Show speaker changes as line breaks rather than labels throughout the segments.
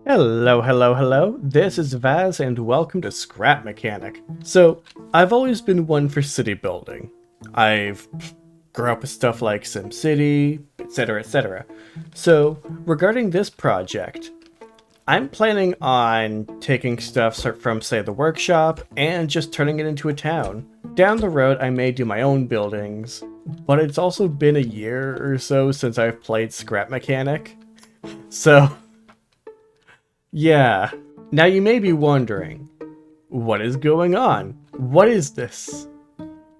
Hello, hello, hello. This is Vaz and welcome to Scrap Mechanic. So, I've always been one for city building. I've grew up with stuff like SimCity, etc, etc. So, regarding this project, I'm planning on taking stuff from, say, the workshop and just turning it into a town. Down the road, I may do my own buildings, but it's also been a year or so since I've played Scrap Mechanic. So, yeah. Now you may be wondering, what is going on? What is this?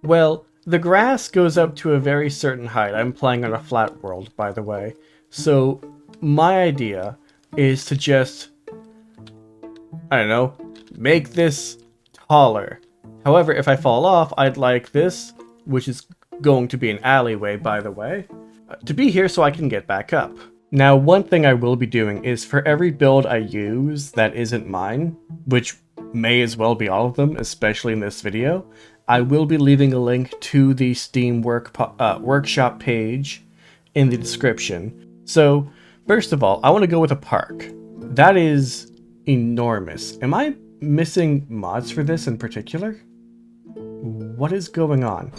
Well, the grass goes up to a very certain height. I'm playing on a flat world, by the way. So, my idea is to just, I don't know, make this taller. However, if I fall off, I'd like this, which is going to be an alleyway, by the way, to be here so I can get back up. Now, one thing I will be doing is for every build I use that isn't mine, which may as well be all of them, especially in this video, I will be leaving a link to the Steam workshop page in the description. So, first of all, I want to go with a park. That is enormous. Am I missing mods for this in particular? What is going on?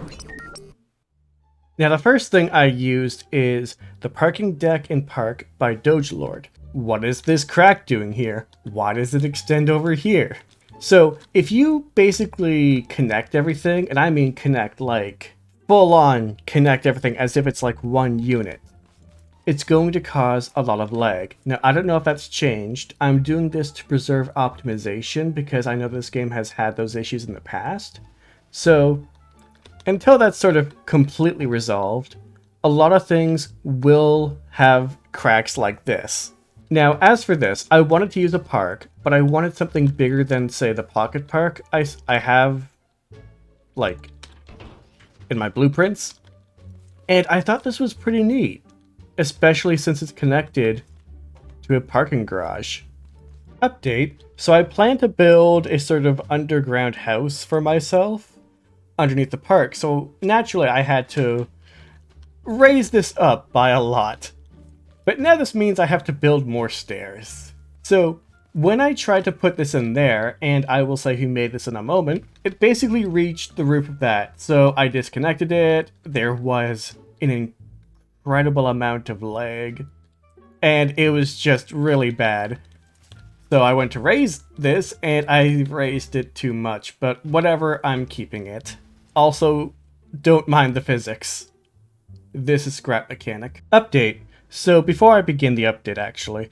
Now, the first thing I used is the parking deck in park by Doge Lorde. What is this crack doing here? Why does it extend over here? So, if you basically connect everything, and I mean connect like full on connect everything as if it's like one unit, it's going to cause a lot of lag. Now, I don't know if that's changed. I'm doing this to preserve optimization because I know this game has had those issues in the past. So, until that's sort of completely resolved, a lot of things will have cracks like this. Now, as for this, I wanted to use a park, but I wanted something bigger than, say, the pocket park I have, like, in my blueprints. And I thought this was pretty neat, especially since it's connected to a parking garage. Update. So I plan to build a sort of underground house for myself underneath the park, so naturally I had to raise this up by a lot. But now this means I have to build more stairs. So when I tried to put this in there, and I will say who made this in a moment, it basically reached the roof of that. So I disconnected it, there was an incredible amount of lag, and it was just really bad. So I went to raise this, and I raised it too much, but whatever, I'm keeping it. Also, don't mind the physics. This is Scrap Mechanic. Update. So before I begin the update, actually,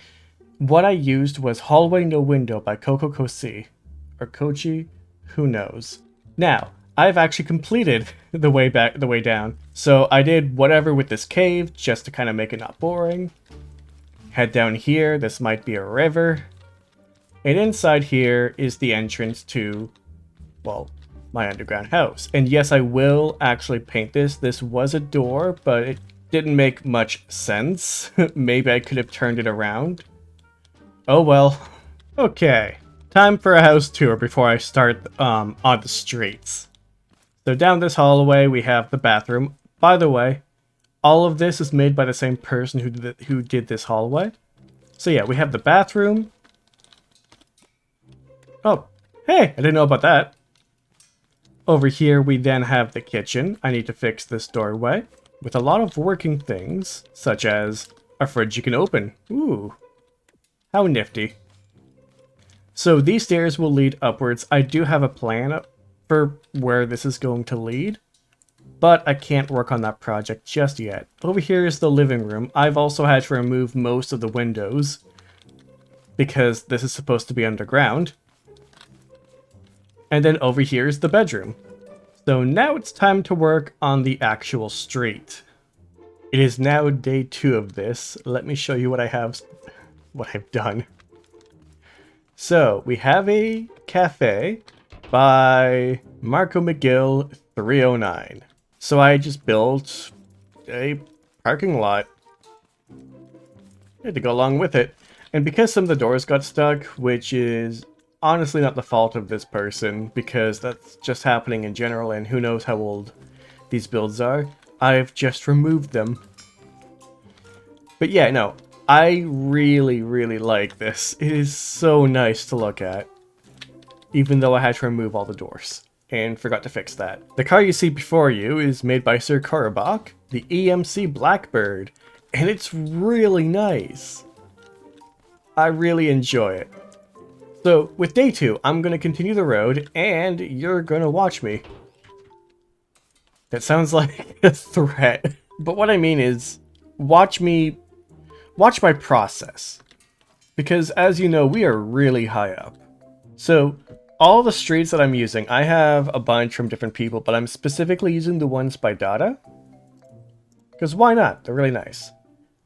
what I used was Hallway No Window by Coco Kosi. Or Kochi? Who knows. Now, I've actually completed the way down. So I did whatever with this cave, just to kind of make it not boring. Head down here, this might be a river. And inside here is the entrance to, well, my underground house. And yes, I will actually paint this. This was a door, but it didn't make much sense. Maybe I could have turned it around. Oh well. Okay, time for a house tour before I start on the streets. So down this hallway we have the bathroom. By the way, all of this is made by the same person who did this hallway. So yeah, we have the bathroom. Oh, hey, I didn't know about that. Over here, we then have the kitchen. I need to fix this doorway with a lot of working things, such as a fridge you can open. Ooh, how nifty. So these stairs will lead upwards. I do have a plan for where this is going to lead, but I can't work on that project just yet. Over here is the living room. I've also had to remove most of the windows because this is supposed to be underground. And then over here is the bedroom. So now it's time to work on the actual street. It is now day 2 of this. Let me show you what I've done. So we have a cafe by Marco McGill 309. So I just built a parking lot. I had to go along with it. And because some of the doors got stuck, which is honestly not the fault of this person, because that's just happening in general, and who knows how old these builds are, I've just removed them. But yeah, no, I really, really like this. It is so nice to look at. Even though I had to remove all the doors. And forgot to fix that. The car you see before you is made by Sir.Korobok, the EMC Blackbird. And it's really nice. I really enjoy it. So, with day 2, I'm going to continue the road, and you're going to watch me. That sounds like a threat. But what I mean is, watch my process. Because as you know, we are really high up. So, all the streets that I'm using, I have a bunch from different people, but I'm specifically using the ones by Dada. Because why not? They're really nice.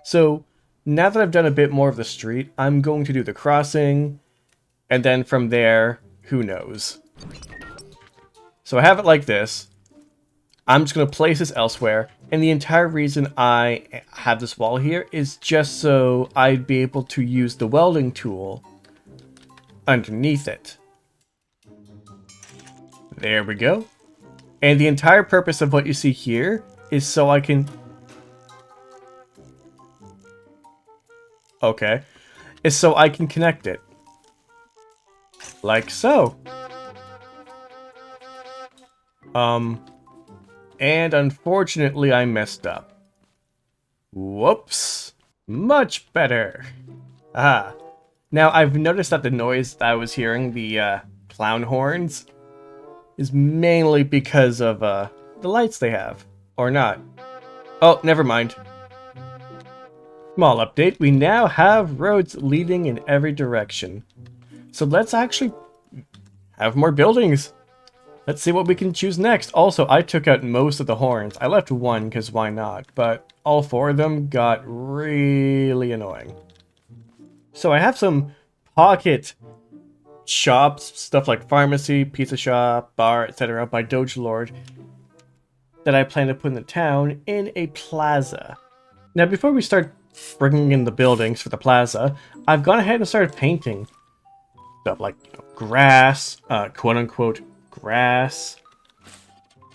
So, now that I've done a bit more of the street, I'm going to do the crossing, and then from there, who knows. So I have it like this. I'm just going to place this elsewhere, and the entire reason I have this wall here is just so I'd be able to use the welding tool underneath it. There we go. And the entire purpose of what you see here is so I can... Okay. Is so I can connect it. Like so. And unfortunately I messed up. Whoops. Much better. Ah. Now I've noticed that the noise that I was hearing, the clown horns, is mainly because of the lights they have. Or not. Oh, never mind. Small update, we now have roads leading in every direction. So let's actually have more buildings. Let's see what we can choose next. Also, I took out most of the horns. I left one because why not? But all 4 of them got really annoying. So I have some pocket shops, stuff like pharmacy, pizza shop, bar, etc. by Doge Lorde that I plan to put in the town in a plaza. Now before we start bringing in the buildings for the plaza, I've gone ahead and started painting stuff like, you know, grass, quote-unquote grass,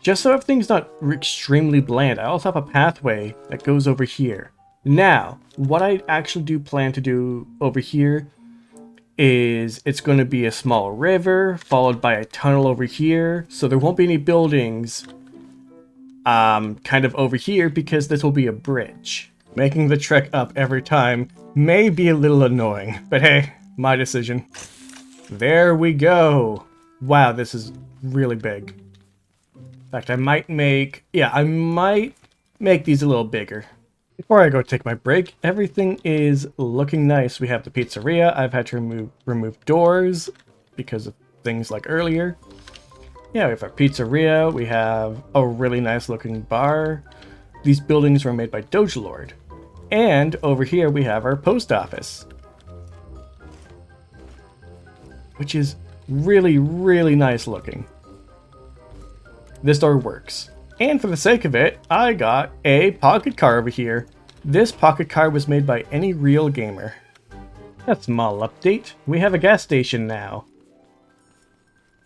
just so everything's not extremely bland. I also have a pathway that goes over here. Now, what I actually do plan to do over here is it's going to be a small river followed by a tunnel over here, so there won't be any buildings kind of over here because this will be a bridge. Making the trek up every time may be a little annoying, but hey, my decision. There we go. Wow, this is really big. In fact, I might make these a little bigger. Before I go take my break, everything is looking nice. We have the pizzeria. I've had to remove doors because of things like earlier. Yeah, we have our pizzeria. We have a really nice looking bar. These buildings were made by Doge Lorde. And over here we have our post office, which is really, really nice looking. This door works. And for the sake of it, I got a pocket car over here. This pocket car was made by AnyRealGamer. A small update. We have a gas station now.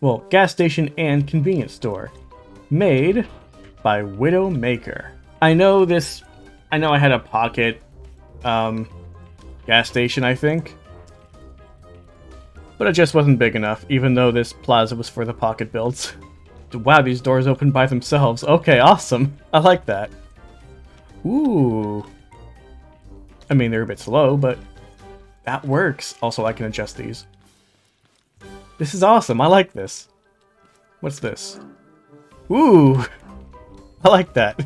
Well, gas station and convenience store. Made by Widowmaker. I know I had a pocket gas station, I think. But it just wasn't big enough, even though this plaza was for the pocket builds. Wow, these doors open by themselves. Okay, awesome. I like that. Ooh. I mean, they're a bit slow, but that works. Also, I can adjust these. This is awesome. I like this. What's this? Ooh. I like that.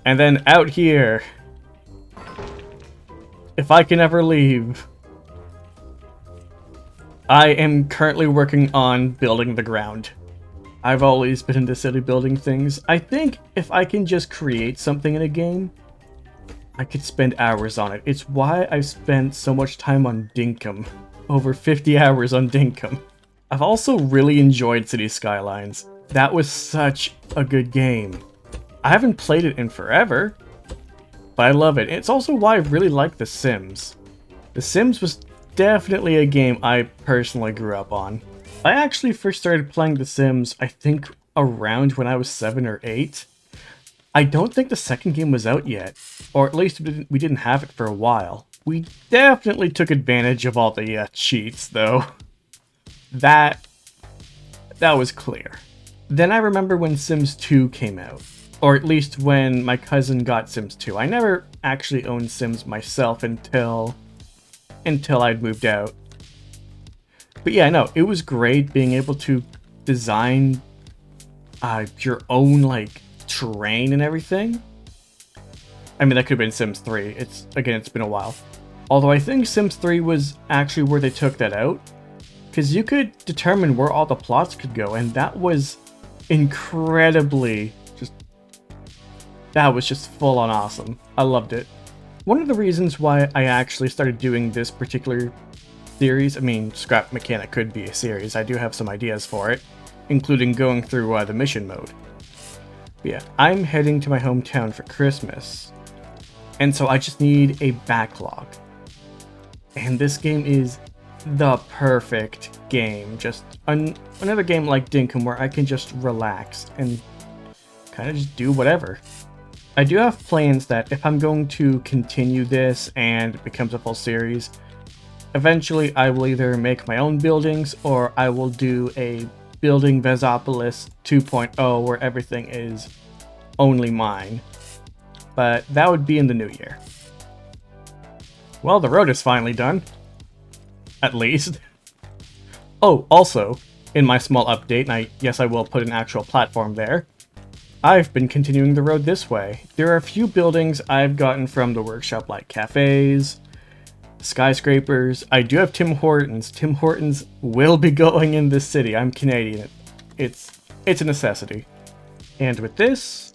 And then out here. If I can ever leave. I am currently working on building the ground. I've always been into city building things. I think if I can just create something in a game, I could spend hours on it. It's why I've spent so much time on Dinkum. Over 50 hours on Dinkum. I've also really enjoyed City Skylines. That was such a good game. I haven't played it in forever, but I love it. It's also why I really like The Sims. The Sims was definitely a game I personally grew up on. I actually first started playing The Sims, I think, around when I was 7 or 8. I don't think the second game was out yet, or at least we didn't have it for a while. We definitely took advantage of all the cheats, though. That was clear. Then I remember when Sims 2 came out, or at least when my cousin got Sims 2. I never actually owned Sims myself until I'd moved out. But yeah, no, it was great being able to design your own, like, terrain and everything. I mean, that could have been Sims 3. It's been a while. Although I think Sims 3 was actually where they took that out, because you could determine where all the plots could go, and that was incredibly that was just full on awesome. I loved it. One of the reasons why I actually started doing this particular series, I mean, Scrap Mechanic could be a series, I do have some ideas for it, including going through the mission mode. But yeah, I'm heading to my hometown for Christmas, and so I just need a backlog. And this game is the perfect game. Just another game like Dinkum where I can just relax and kind of just do whatever. I do have plans that if I'm going to continue this and it becomes a full series, eventually I will either make my own buildings or I will do a building Vazopolis 2.0 where everything is only mine. But that would be in the new year. Well, the road is finally done. At least. Oh, also, in my small update, and yes, I will put an actual platform there, I've been continuing the road this way. There are a few buildings I've gotten from the workshop, like cafes, skyscrapers. I do have Tim Hortons. Tim Hortons will be going in this city. I'm Canadian. It's a necessity. And with this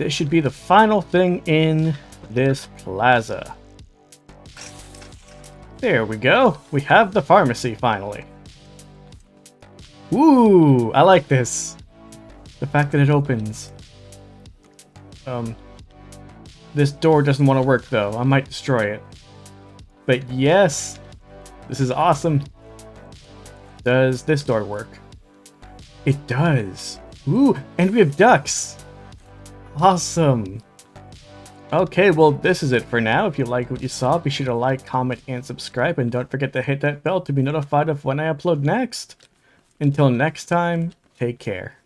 should be the final thing in this plaza. There we go. We have the pharmacy finally. Ooh, I like this. The fact that it opens. This door doesn't want to work though. I might destroy it. But yes, this is awesome. Does this door work? It does. Ooh, and we have ducks. Awesome. Okay, well, this is it for now. If you liked what you saw, be sure to like, comment, and subscribe. And don't forget to hit that bell to be notified of when I upload next. Until next time, take care.